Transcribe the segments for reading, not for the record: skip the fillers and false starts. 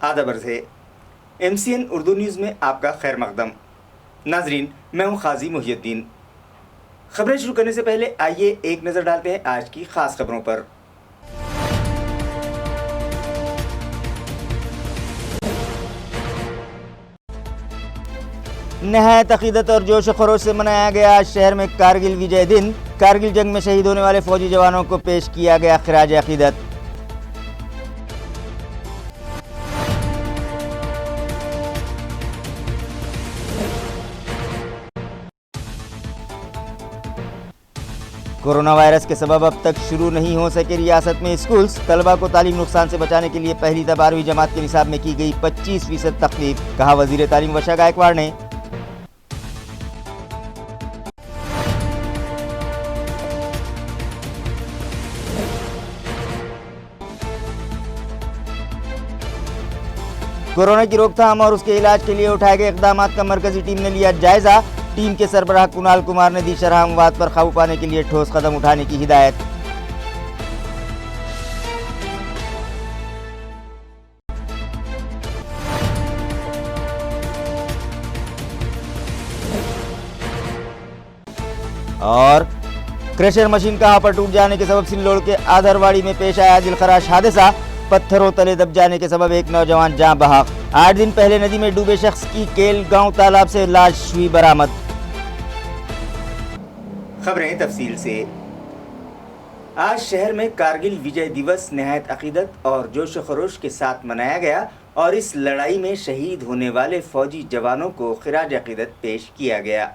आदाब अर्ज़ है। MCN उर्दू न्यूज़ में आपका खैर मकदम। नाजरीन, मैं हूँ खाजी मुहियुद्दीन। खबरें शुरू करने से पहले आइए एक नज़र डालते हैं आज की ख़ास खबरों पर। नहायत अक़ीदत और जोश खरोश से मनाया गया आज शहर में कारगिल विजय दिन। कारगिल जंग में शहीद होने वाले फौजी जवानों को पेश किया गया खिराज अक़ीदत। कोरोना वायरस के सबब अब तक शुरू नहीं हो सके रियासत में स्कूल्स। तलबा को तालीम नुकसान से बचाने के लिए पहली से 12वीं जमात के निसाब में की गई 25% तखफीफ, कहा वजीर तालीम वर्षा गायकवाड़ ने। कोरोना की रोकथाम और उसके इलाज के लिए उठाए गए इक़दामात का मरकजी टीम ने लिया जायजा। टीम के सरबराह कुणाल कुमार ने दी शरह अमवात पर काबू पाने के लिए ठोस कदम उठाने की हिदायत। और क्रशर मशीन का हापर टूट जाने के सबब सिल्लोड़ के आधरवाड़ी में पेश आया दिलखराश हादसा। पत्थरों तले दब जाने के सबब एक नौजवान जान बहक। 8 दिन पहले नदी में डूबे शख्स की केल गांव तालाब से लाश हुई बरामद। खबरें तफसील से। आज शहर में कारगिल विजय दिवस नहायत अक़ीदत और जोश खरोश के साथ मनाया गया और इस लड़ाई में शहीद होने वाले फौजी जवानों को खिराज अक़ीदत पेश किया गया।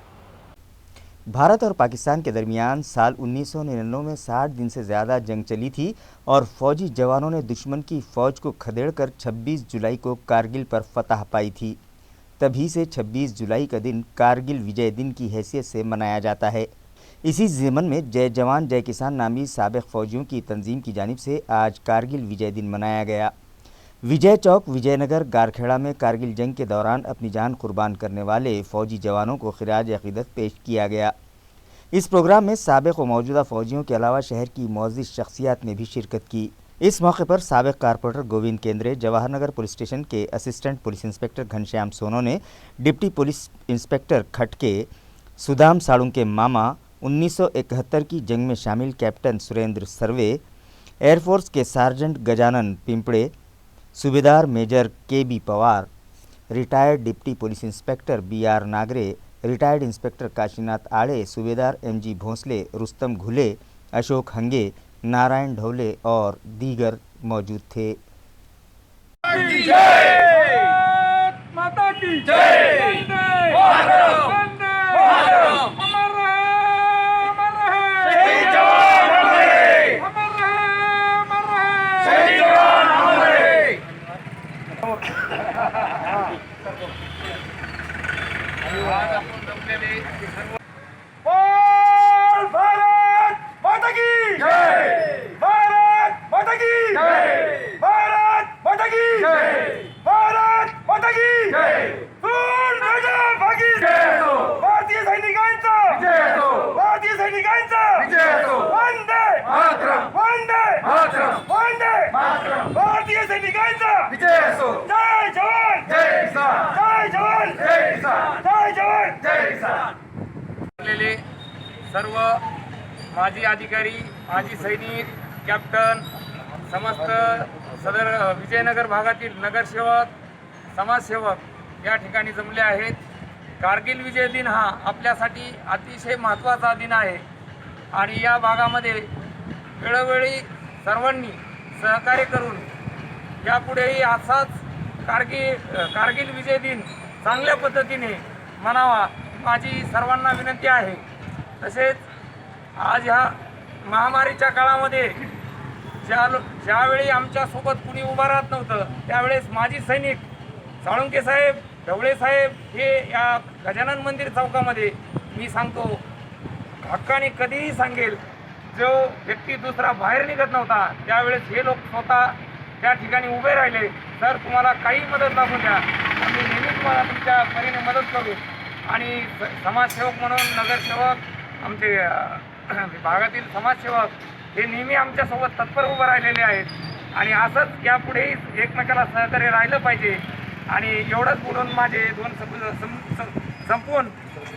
भारत और पाकिस्तान के दरमियान साल 1999 में 60 दिन से ज़्यादा जंग चली थी और फौजी जवानों ने दुश्मन की फ़ौज को खदेड़कर 26 जुलाई को कारगिल पर फतह पाई थी। तभी से 26 जुलाई का दिन कारगिल विजय दिन की हैसियत से मनाया जाता है। इसी ज़मन में जय जवान जय किसान नामी साबिक़ फ़ौजियों की तंजीम की जानिब से आज कारगिल विजय दिन मनाया गया। विजय चौक विजयनगर गारखेड़ा में कारगिल जंग के दौरान अपनी जान कुर्बान करने वाले फ़ौजी जवानों को खिराज अक़ीदत पेश किया गया। इस प्रोग्राम में साबिक़ व मौजूदा फ़ौजियों के अलावा शहर की मुअज़्ज़िज़ शख्सियात ने भी शिरकत की। इस मौके पर साबिक़ कारपोरेटर गोविंद केंद्रे, जवाहर नगर पुलिस स्टेशन के असिस्टेंट पुलिस इंस्पेक्टर घनश्याम सोनो ने, डिप्टी पुलिस इंस्पेक्टर खटके सुदाम साड़ू के मामा, 1971 की जंग में शामिल कैप्टन सुरेंद्र सर्वे, एयरफोर्स के sergeant Gajanan Pimpade, subedar major KB Pawar, retired deputy police inspector BR Nagre, retired inspector Kashinath Aade, subedar MG Bhonsle, Rustam घुले, अशोक हंगे, नारायण ढोले और दीगर मौजूद थे। सर्व माजी अधिकारी, माजी सैनिक, कॅप्टन, समस्त सदर विजयनगर भागातील नगरसेवक, समाजसेवक या ठिकाणी जमले आहेत। कारगिल विजय दिन हा आपल्यासाठी अतिशय महत्त्वाचा दिन आहे आणि या भागामध्ये वेळोवेळी सर्वांनी सहकार्य करून यापुढेही असाच कारगिल विजय दिन चांगल्या पद्धतीने मनावा माझी सर्वांना विनंती आहे। तसेच आज ह्या महामारीच्या काळामध्ये ज्यावेळी आमच्यासोबत कुणी उभा राहत नव्हतं त्यावेळेस माजी सैनिक साळुंके साहेब, ढवळे साहेब हे या गजानन मंदिर चौकामध्ये मी सांगतो हक्काने कधीही सांगेल, जो व्यक्ती दुसरा बाहेर निघत नव्हता त्यावेळेस हे लोक स्वतः त्या ठिकाणी उभे राहिले। सर तुम्हाला काही मदत लागू द्या, आम्ही नेहमी तुम्हाला तुमच्या परीने मदत करू। आणि समाजसेवक म्हणून नगरसेवक, आमचे भागातील समाजसेवक हे नेहमी आमच्यासोबत तत्पर उभे राहिलेले आहेत। आणि असंच यापुढेही एकमेकाला सहकार्य राहिलं पाहिजे. आणि एवढंच बोलून माझे दोन संपवून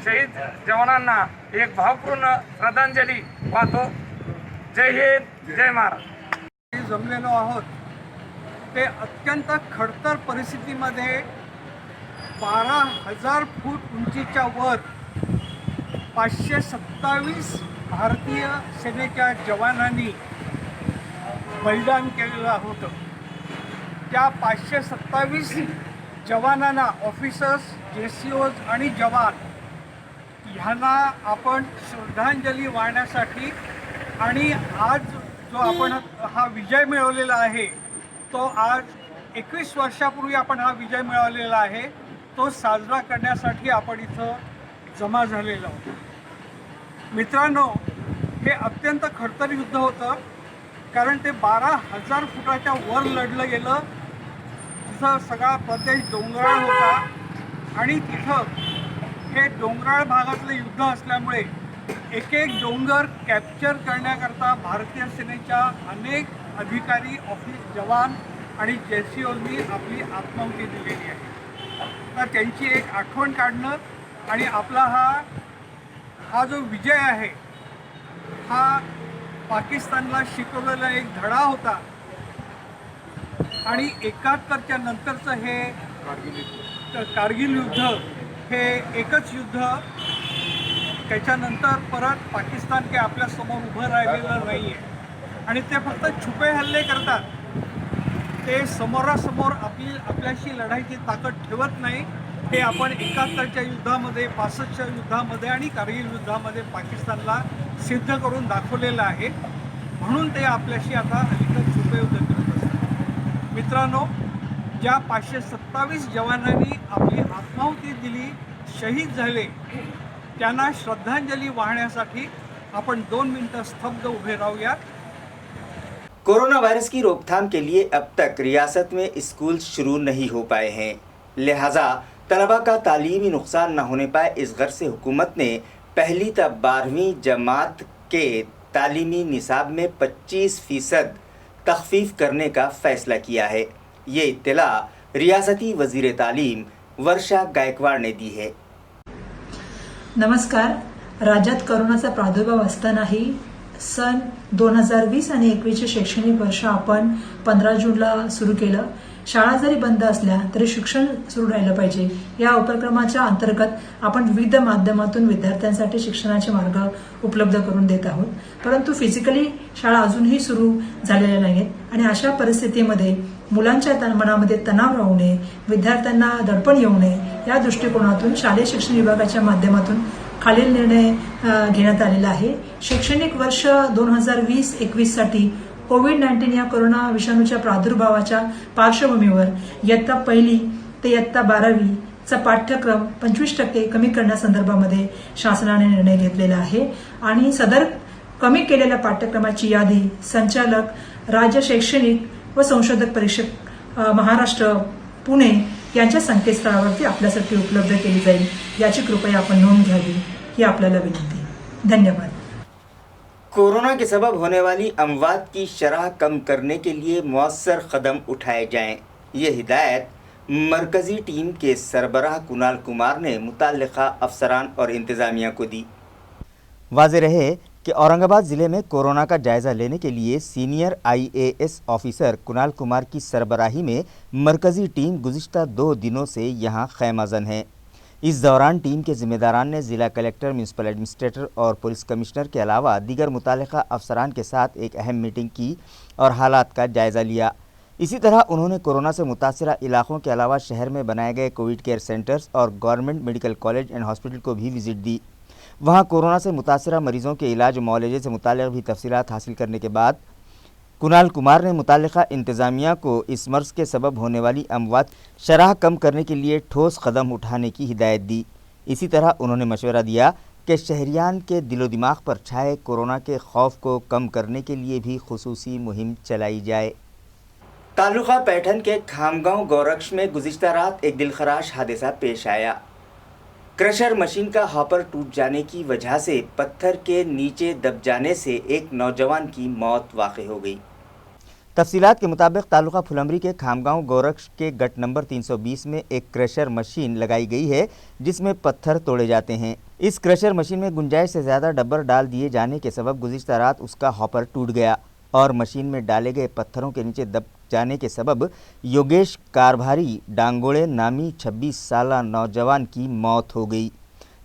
शहीद जवानांना एक भावपूर्ण श्रद्धांजली वाहतो. जय हिंद, जय महाराष्ट्र. जमलेलो आहोत ते अत्यंत खडतर परिस्थितीमध्ये 12,000 फूट उंचीच्या वर 527 भारतीय सेनेच्या जवानांनी बलिदान केलेलं होतं. त्या 527 जवानांना ऑफिसर्स, JCOs आणि जवान ह्यांना आपण श्रद्धांजली वाहण्यासाठी आणि आज जो आपण हा विजय मिळवलेला आहे तो आज 21 वर्षापूर्वी आपण हा विजय मिळवलेला आहे तो साजरा करण्यासाठी आपण इथं जमा झालेलो आहोत. मित्रांनो, हे अत्यंत खडतर युद्ध होतं कारण ते 12,000 फुटाच्या वर लढलं गेलं. तिथं सगळा प्रदेश डोंगराळ होता आणि तिथं हे डोंगराळ भागातलं युद्ध असल्यामुळे एक एक डोंगर कॅप्चर करण्याकरता भारतीय सेनेच्या अनेक अधिकारी, ऑफिस जवान आणि JCOनी आपली आत्माहुती दिलेली आहे. तर त्यांची एक आठवण काढणं आणि आपला हा जो विजय आहे हा पाकिस्तानला शिकवलेला एक धडा होता. आणि 71च्या नंतरचं हे कारगिल युद्ध हे एकच युद्ध. त्याच्यानंतर परत पाकिस्तान काही आपल्यासमोर उभं राहिलेलं नाही आहे आणि ते फक्त छुपे हल्ले करतात. ते समोरासमोर आपल्याशी लढाईची ताकद ठेवत नाही. हे आपण 71च्या युद्धामध्ये, 65च्या युद्धामध्ये आणि कारगिल युद्धामध्ये पाकिस्तानला सिद्ध करून दाखवलेलं आहे. म्हणून ते आपल्याशी आता अलीकडे छुपे युद्ध करत असतात. मित्रांनो, ज्या 527 जवानांनी आपली आत्माहुती दिली, शहीद झाले, त्यांना श्रद्धांजली वाहण्यासाठी आपण 2 मिनिटं स्तब्ध उभे राहूयात. कोरोना वायरस की रोकथाम के लिए अब तक रियासत में स्कूल शुरू नहीं हो पाए हैं, लिहाजा तलबा का तालीमी नुकसान न होने पाए, इस गर्ज से हुकूमत ने पहली तब 12वीं जमात के तालीमी निसाब में 25% तखफीफ करने का फैसला किया है. ये इत्तला रियासती वजीर तालीम वर्षा गायकवाड ने दी है. नमस्कार. राज्यात करोनाचा प्रादुर्भाव असतानाही सन 2020 आणि 21चे शैक्षणिक वर्ष आपण 15 जूनला सुरू केलं. शाळा जरी बंद असल्या तरी शिक्षण सुरू राहिलं पाहिजे या उपक्रमाच्या अंतर्गत आपण विविध माध्यमातून विद्यार्थ्यांसाठी शिक्षणाचे मार्ग उपलब्ध करून देत आहोत. परंतु फिजिकली शाळा अजूनही सुरू झालेल्या नाहीत आणि अशा परिस्थितीमध्ये मुलांच्या मनामध्ये तणाव राहू नये, विद्यार्थ्यांना दडपण येऊ नये या दृष्टिकोनातून शालेय शिक्षण विभागाच्या माध्यमातून खालील निर्णय घेण्यात आलेला आहे. शैक्षणिक वर्ष 2020-21 साठी कोविड-19 या कोरोना विषाणूच्या प्रादुर्भावाच्या पार्श्वभूमीवर इयत्ता 1ली ते इयत्ता 12वीचा पाठ्यक्रम 25% कमी करण्यासंदर्भामध्ये शासनाने निर्णय घेतलेला आहे आणि सदर कमी केलेल्या पाठ्यक्रमाची यादी संचालक राज्य शैक्षणिक व संशोधक परिषद महाराष्ट्र पुणे यांच्या संकेतस्थळावरती आपल्यासाठी उपलब्ध केली जाईल. याची कृपया आपण नोंद घ्यावी ही आपल्याला विनंती. धन्यवाद. कोरोना के सबब होने वाली अमवात की शरह कम करने के लिए मौसर कदम उठाए जाएं, ये हिदायत मरकजी टीम के सरबराह कुणाल कुमार ने मुतल्लिका अफसरान और इंतज़ामिया को दी. वाज़ेह रहे कि औरंगाबाद ज़िले में कोरोना का जायज़ा लेने के लिए senior IAS officer Kunal Kumar की सरबराही में मरकज़ी टीम गुज़िश्ता 2 दिनों से यहाँ खैमाज़न है. इस दौरान टीम के ज़िम्मेदारान ने ज़िला कलेक्टर, म्यूनसिपल एडमिनिस्ट्रेटर और पुलिस कमिश्नर के अलावा दीगर मुताल्लिका अफसरान के साथ एक अहम मीटिंग की और हालात का जायज़ा लिया. इसी तरह उन्होंने कोरोना से मुतासरा इलाकों के अलावा शहर में बनाए गए कोविड केयर सेंटर्स और government medical college and hospital को भी विज़िट दी. वहाँ कोरोना से मुतासरा मरीज़ों के इलाज मुआलजे से मुताल्लिक़ भी तफसीलात हासिल करने के बाद कुणाल कुमार ने मुताल्लिक़ा इंतज़ामिया को इस मर्ज़ के सबब होने वाली अमवात शरह कम करने के लिए ठोस कदम उठाने की हिदायत दी. इसी तरह उन्होंने मशवरा दिया कि शहरियान के दिलो दिमाग पर छाए कोरोना के खौफ को कम करने के लिए भी खुसूसी मुहिम चलाई जाए. तालुका पैठन के खामगांव गौरक्ष में गुज़िश्ता रात एक दिलखराश हादसा पेश आया. क्रशर मशीन का हॉपर टूट जाने की वजह से पत्थर के नीचे दब जाने से एक नौजवान की मौत वाक़ई हो गई. तफसीलात के मुताबिक तालुका फुलमरी के खामगांव गोरक्ष के गट नंबर 320 में एक क्रशर मशीन लगाई गई है जिसमें पत्थर तोड़े जाते हैं। इस क्रशर मशीन में गुंजाइश से ज़्यादा डब्बर डाल दिए जाने के सबब गुज़िश्ता रात उसका हॉपर टूट गया और मशीन में डाले गए पत्थरों के नीचे दब जाने के सबब योगेश कारभारी डांगोड़े नामी 26 साला नौजवान की मौत हो गई,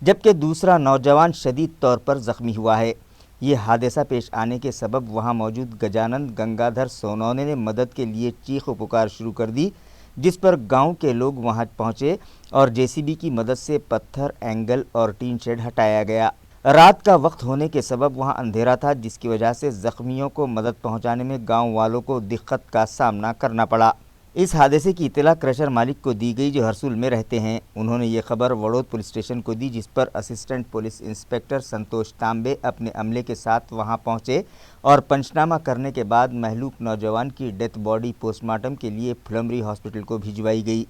जबकि दूसरा नौजवान शदीद तौर पर ज़ख्मी हुआ है। ये हादसा पेश आने के सबब वहां मौजूद गजानन गंगाधर सोनौने ने मदद के लिए चीख पुकार शुरू कर दी, जिस पर गांव के लोग वहां पहुंचे और जेसीबी की मदद से पत्थर, एंगल और टीन शेड हटाया गया। रात का वक्त होने के सबब वहां अंधेरा था, जिसकी वजह से ज़ख्मियों को मदद पहुंचाने में गांव वालों को दिक्कत का सामना करना पड़ा। इस हादसे की इत्तला क्रशर मालिक को दी गई जो हरसूल में रहते हैं। उन्होंने ये खबर वड़ौद पुलिस स्टेशन को दी, जिस पर असिस्टेंट पुलिस इंस्पेक्टर संतोष तांबे अपने अमले के साथ वहां पहुंचे और पंचनामा करने के बाद महलूक नौजवान की डेथ बॉडी पोस्टमार्टम के लिए फुलमरी हॉस्पिटल को भिजवाई गई।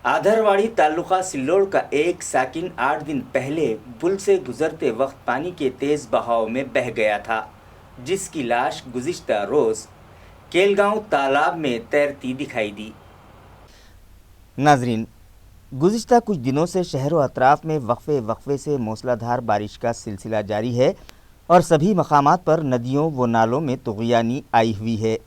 आधरवाड़ी तालुका सिल्लोड़ का एक साकिन 8 दिन पहले पुल से गुजरते वक्त पानी के तेज बहाव में बह गया था, जिसकी लाश गुज़िश्ता रोज़ केलगांव तालाब में तैरती दिखाई दी। नाजरीन, गुज़िश्ता कुछ दिनों से शहरों अतराफ में वक्फे से मूसलाधार बारिश का सिलसिला जारी है और सभी मकामात पर नदियों व नालों में तुग़यानी आई हुई है।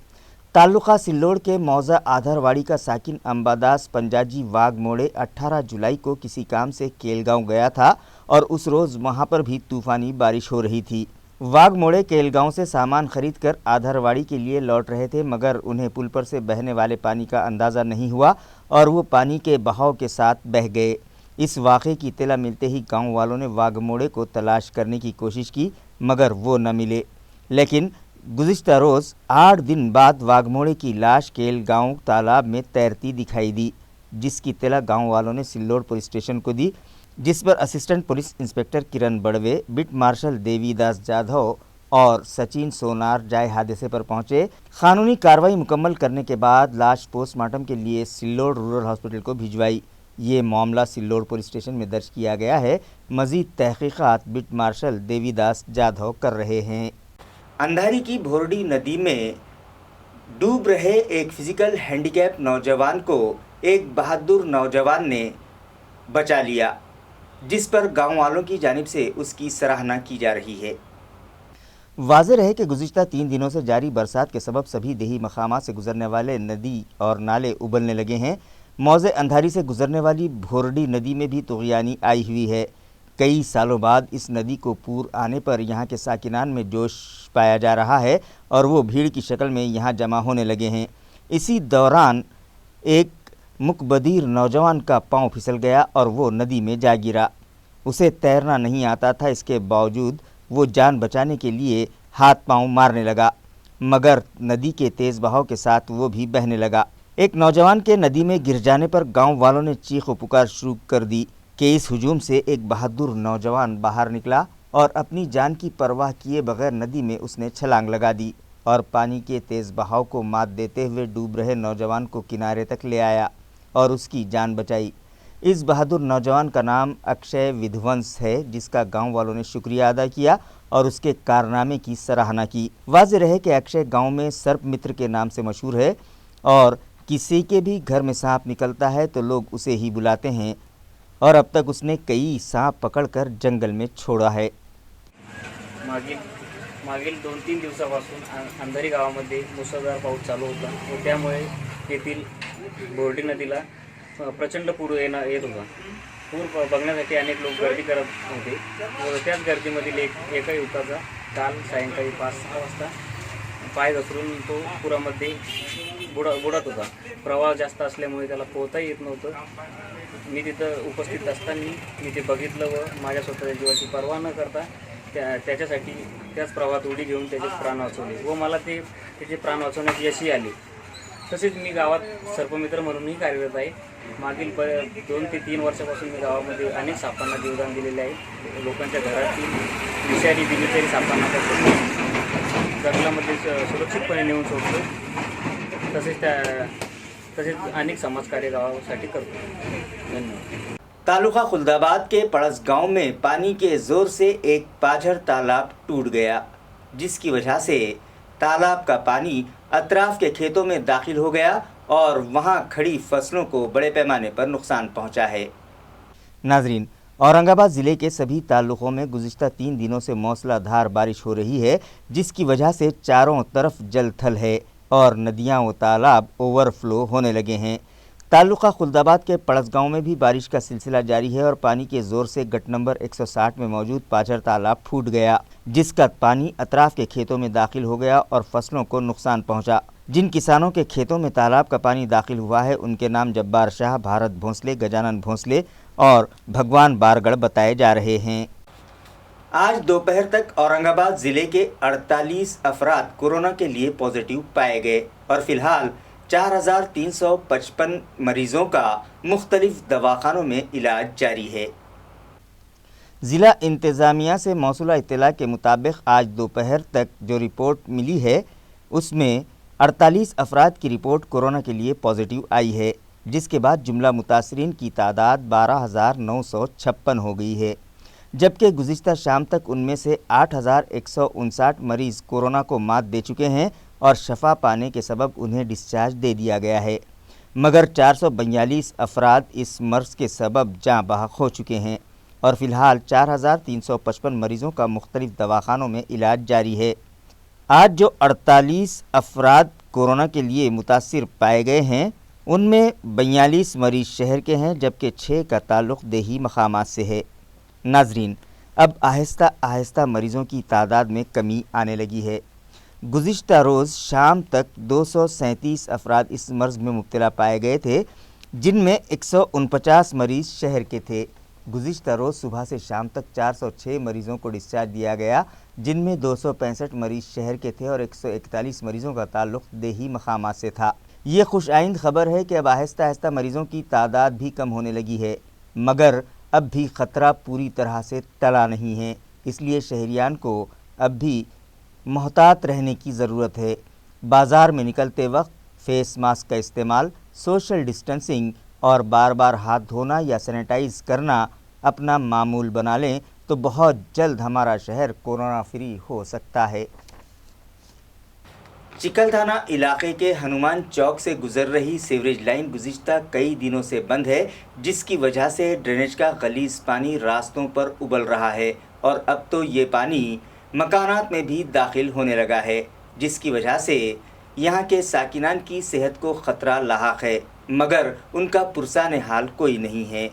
तालुका सिल्लोड़ के मौज़ा आधरवाड़ी का साकिन अंबादास पंजाजी वाघ मोड़े 18 जुलाई को किसी काम से केलगांव गया था और उस रोज़ वहां पर भी तूफ़ानी बारिश हो रही थी। वाघ मोड़े केलगांव से सामान खरीद कर आधरवाड़ी के लिए लौट रहे थे, मगर उन्हें पुल पर से बहने वाले पानी का अंदाज़ा नहीं हुआ और वो पानी के बहाव के साथ बह गए। इस वाक़े की इत्तला मिलते ही गांव वालों ने वाघ मोड़े को तलाश करने की कोशिश की, मगर वो न मिले। लेकिन गुज़िश्ता रोज़ 8 दिन बाद वाघ मोड़े की लाश केलगांव तालाब में तैरती दिखाई दी, जिसकी इत्तला गाँव वालों ने सिल्लोड़ पुलिस स्टेशन को दी, जिस पर असिस्टेंट पुलिस इंस्पेक्टर किरण बड़वे, बिट मार्शल देवीदास जाधव और सचिन सोनार जाए हादसे पर पहुंचे। कानूनी कार्रवाई मुकम्मल करने के बाद लाश पोस्टमार्टम के लिए सिल्लोड़ रूरल हॉस्पिटल को भिजवाई। ये मामला सिल्लोड़ पुलिस स्टेशन में दर्ज किया गया है। मज़ीद तहकीकात बिट मार्शल देवीदास जाधव कर रहे हैं। अंधारी की भोरडी नदी में डूब रहे एक फिजिकल हैंडीकैप नौजवान को एक बहादुर नौजवान ने बचा लिया, जिस पर गांव वालों की जानिब से उसकी सराहना की जा रही है। वाज़ेह रहे कि गुज़िश्ता 3 दिनों से जारी बरसात के सबब सभी देही मकामात से गुजरने वाले नदी और नाले उबलने लगे हैं। मौज़े अंधारी से गुजरने वाली भोरडी नदी में भी तुग़यानी आई हुई है। कई सालों बाद इस नदी को पूर आने पर यहाँ के साकिनान में जोश पाया जा रहा है और वो भीड़ की शक्ल में यहाँ जमा होने लगे हैं। इसी दौरान एक मुकबदीर नौजवान का पांव फिसल गया और वो नदी में जा गिरा। उसे तैरना नहीं आता था, इसके बावजूद वो जान बचाने के लिए हाथ पांव मारने लगा, मगर नदी के तेज़ बहाव के साथ वो भी बहने लगा। एक नौजवान के नदी में गिर जाने पर गांव वालों ने चीख पुकार शुरू कर दी कि इस हुजूम से एक बहादुर नौजवान बाहर निकला और अपनी जान की परवाह किए बगैर नदी में उसने छलांग लगा दी और पानी के तेज़ बहाव को मात देते हुए डूब रहे नौजवान को किनारे तक ले आया और उसकी जान बचाई। इस बहादुर नौजवान का नाम अक्षय विध्वंस है, जिसका गांव वालों ने शुक्रिया अदा किया और उसके कारनामे की सराहना की। वाज़ेह रहे कि अक्षय गांव में सर्प मित्र के नाम से मशहूर है और किसी के भी घर में सांप निकलता है तो लोग उसे ही बुलाते हैं और अब तक उसने कई सांप पकड़कर जंगल में छोड़ा है। मागील 2-3 दिवसापासून अंधारी गावामध्ये मुसळधार पाऊस चालू होता व त्यामुळे येथील बोर्डी नदीला प्रचंड पूर येत होता। पूर बघण्यासाठी अनेक लोक गर्दी करत होते व त्याच गर्दीमधील एका युवकाचा काल सायंकाळी 5-6 वाजता पाय घसरून तो पुरामध्ये बुडत होता। प्रवाह जास्त असल्यामुळे त्याला पोहता येत नव्हतं। मी तिथं उपस्थित असताना मी ते बघितलं व माझ्या स्वतःच्या जीवाची पर्वा न करता त्याच्यासाठी त्याच प्रवाहात उडी घेऊन त्याचे प्राण वाचवले व मला त्याचे प्राण वाचवण्यात यशही आले। तसेच मी गावात सर्पमित्र म्हणूनही कार्यरत आहे। मागील 2 ते 3 वर्षापासून मी गावामध्ये अनेक सापांना जीवदान दिलेले आहे। लोकांच्या घरातील विषारी दिनचरी सापांना जंगलामध्ये सुरक्षितपणे नेऊन सोडतो। तसेच अनेक समाजकार्य गावासाठी करतो। धन्यवाद। तालुका खुलदाबाद के पड़स गांव में पानी के ज़ोर से एक पाझर तालाब टूट गया, जिसकी वजह से तालाब का पानी अतराफ के खेतों में दाखिल हो गया और वहां खड़ी फसलों को बड़े पैमाने पर नुकसान पहुंचा है। नाजरीन, औरंगाबाद ज़िले के सभी ताल्लुकों में गुज़िश्ता 3 दिनों से मूसलाधार बारिश हो रही है, जिसकी वजह से चारों तरफ जल थल है और नदियां व तालाब ओवरफ्लो होने लगे हैं। ताल्लुका खुलदाबाद के पड़स गांव में भी बारिश का सिलसिला जारी है और पानी के ज़ोर से गट नंबर 160 में मौजूद पाचर तालाब फूट गया, जिसका पानी अतराफ के खेतों में दाखिल हो गया और फसलों को नुकसान पहुंचा। जिन किसानों के खेतों में तालाब का पानी दाखिल हुआ है उनके नाम जब्बार शाह, भारत भोंसले, गजानन भोंसले और भगवान बारगढ़ बताए जा रहे हैं। आज दोपहर तक औरंगाबाद ज़िले के 48 अफराद कोरोना के लिए पॉजिटिव पाए गए और फिलहाल 4,355 मरीजों का मुख्तलिफ दवाखानों में इलाज जारी है। ज़िला इंतज़ामिया से मौसूला इत्तला के मुताबिक आज दोपहर तक जो रिपोर्ट मिली है उसमें 48 अफराद की रिपोर्ट कोरोना के लिए पॉजिटिव आई है, जिसके बाद जुमला मुतासरीन की तादाद 12,956 हो गई है, जबकि गुज़िश्ता शाम तक उनमें से 8,159 मरीज़ कोरोना को मात दे चुके हैं और शफा पाने के सबब उन्हें डिस्चार्ज दे दिया गया है, मगर 442 अफराद इस मर्ज़ के सबब जाँ बहक हो चुके हैं और फ़िलहाल 4,355 मरीज़ों का मुख्तलिफ दवाखानों में इलाज जारी है। आज जो 48 अफराद कोरोना के लिए मुतासिर पाए गए हैं उनमें 42 मरीज़ शहर के हैं, जबकि 6 का ताल्लुक़ देही मकामात से है। नाजरीन, अब आहिस्ता आहिस्ता मरीज़ों की तादाद में कमी आने लगी है। गुज़िश्ता रोज़ शाम तक 237 अफराद इस मर्ज़ में मुब्तला पाए गए थे, जिनमें 149 मरीज़ शहर के थे। गुज़िश्ता रोज़ सुबह से शाम तक 406 मरीज़ों को डिस्चार्ज दिया गया, जिनमें 265 मरीज़ शहर के थे और 141 मरीज़ों का ताल्लुक़ देही मकामात से था। ये खुश आइंद ख़बर है कि अब आहिस्ता आहिस्ता मरीज़ों की तादाद भी कम होने लगी है, मगर अब भी ख़तरा पूरी तरह से टला नहीं है, इसलिए शहरियान को अब भी मोहतात रहने की ज़रूरत है। बाज़ार में निकलते वक्त फेस मास्क का इस्तेमाल, सोशल डिस्टेंसिंग और बार बार हाथ धोना या सैनिटाइज़ करना अपना मामूल बना लें तो बहुत जल्द हमारा शहर कोरोना फ्री हो सकता है। चिकल थाना इलाके के हनुमान चौक से गुजर रही सीवरेज लाइन गुज़िश्ता कई दिनों से बंद है, जिसकी वजह से ड्रेनेज का गलीज़ पानी रास्तों पर उबल रहा है और अब तो ये पानी मकानात में भी दाखिल होने लगा है, जिसकी वजह से यहाँ के साकिनान की सेहत को ख़तरा लाहक है, मगर उनका पुरसान हाल कोई नहीं है।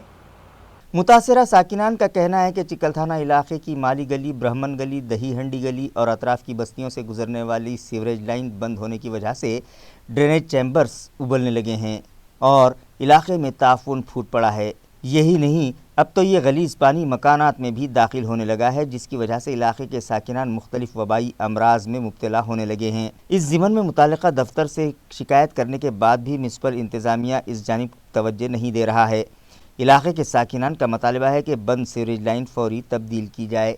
मुतासरा साकिनान का कहना है कि चिकल थाना इलाके की माली गली, ब्राह्मण गली, दही हंडी गली और अतराफ़ की बस्तियों से गुजरने वाली सीवरेज लाइन बंद होने की वजह से ड्रेनेज चैम्बर्स उबलने लगे हैं और इलाके में ताफून फूट पड़ा है। यही नहीं, अब तो ये गलीज़ पानी मकानात में भी दाखिल होने लगा है, जिसकी वजह से इलाके के साकिनान मुख्तलिफ वबाई अमराज में मुब्तला होने लगे हैं। इस ज़िमन में मुतालिका दफ्तर से शिकायत करने के बाद भी म्युनिसिपल इंतज़ामिया इस जानिब तवज्जो नहीं दे रहा है। इलाके के साकिनान का मुतालबा है कि बंद सीवरेज लाइन फौरी तब्दील की जाए।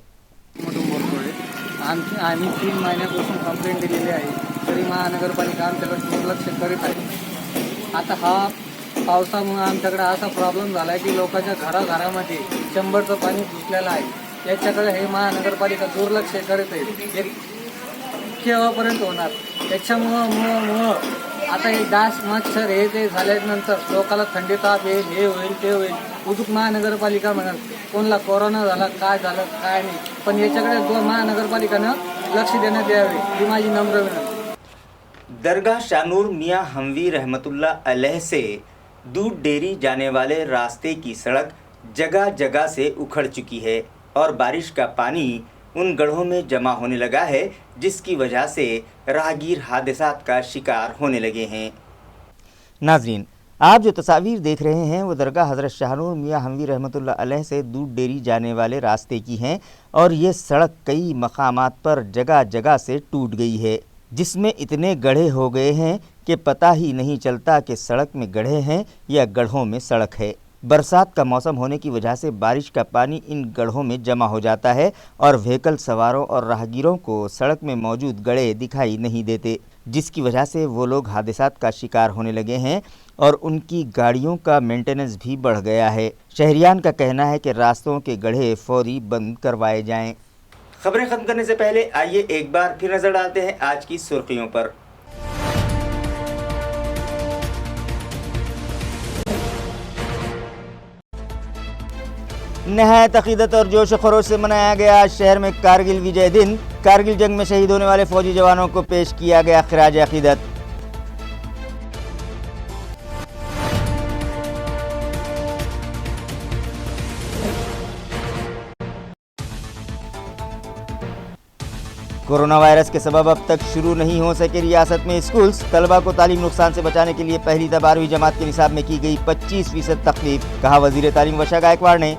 आम्ही 3 महिन्यापासून कंप्लेंट दिलेली आहे, तरी महानगरपालिका आमच्याकडे दुर्लक्ष करीत आहे। आता हा पावसामुळे आमच्याकडे असा प्रॉब्लेम झाला आहे की लोकांच्या घराघरामध्ये चंबरचं पाणी घुसलेलं आहे। याच्याकडे हे महानगरपालिका दुर्लक्ष करीत आहे। हे केव्हापर्यंत होणार? त्याच्यामुळं आता हे डास मच्छर हे ते झाल्यानंतर लोकांना थंडी ताप येईल, हे होईल ते होईल। उदूक महानगरपालिका म्हणत कोणाला कोरोना झाला, काय झालं काय नाही, पण याच्याकडे महानगरपालिकानं लक्ष देण्यात यावे ही माझी नम्र विनंती। दरगाह शाहनूर मियाँ हमवी रहमतुल्लाह अलैह से दूध डेयरी जाने वाले रास्ते की सड़क जगह जगह से उखड़ चुकी है और बारिश का पानी उन गड्ढों में जमा होने लगा है, जिसकी वजह से राहगीर हादसात का शिकार होने लगे हैं। नाजरीन, आप जो तस्वीर देख रहे हैं वो दरगाह हज़रत शाहनूर मियाँ हमवी रहमतुल्लाह अलैह से दूध डेयरी जाने वाले रास्ते की हैं और ये सड़क कई मकामात पर जगह जगह से टूट गई है, जिसमें इतने गड्ढे हो गए हैं कि पता ही नहीं चलता कि सड़क में गड्ढे हैं या गड्ढों में सड़क है। बरसात का मौसम होने की वजह से बारिश का पानी इन गड्ढों में जमा हो जाता है और व्हीकल सवारों और राहगीरों को सड़क में मौजूद गड्ढे दिखाई नहीं देते, जिसकी वजह से वो लोग हादसात का शिकार होने लगे हैं और उनकी गाड़ियों का मेंटेनेंस भी बढ़ गया है। शहरियान का कहना है कि रास्तों के गड्ढे फौरी बंद करवाए जाएं। खबरें ख़त्म करने से पहले आइए एक बार फिर नज़र डालते हैं आज की सुर्खियों पर। नहायत अकीदत और जोश व खरोश से मनाया गया आज शहर में कारगिल विजय दिन। कारगिल जंग में शहीद होने वाले फौजी जवानों को पेश किया गया खिराज अकीदत। कोरोना वायरस के सबब अब तक शुरू नहीं हो सके रियासत में स्कूल्स। तलबा को तालीम नुकसान से बचाने के लिए पहली 12वीं जमात के निसाब में की गई 25% तखफीफ, कहा वजीर तालीम वर्षा गायकवाड़ ने।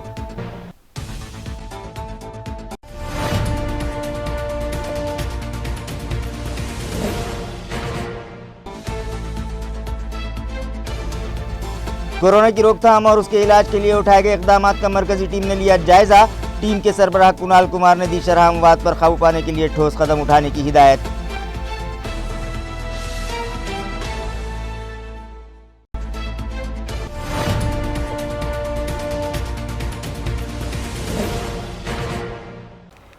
कोरोना की रोकथाम और उसके इलाज के लिए उठाए गए इकदाम का मरकजी टीम ने लिया जायजा। टीम के सरबराह कुणाल कुमार ने दी शरह अमवात पर काबू पाने के लिए ठोस कदम उठाने की हिदायत।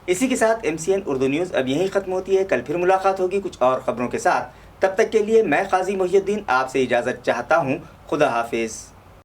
इसी के साथ MCN उर्दू न्यूज़ अब यहीं ख़त्म होती है। कल फिर मुलाकात होगी कुछ और ख़बरों के साथ। तब तक के लिए मैं काजी मोहिउद्दीन आपसे इजाज़त चाहता हूँ। खुदा हाफिज़।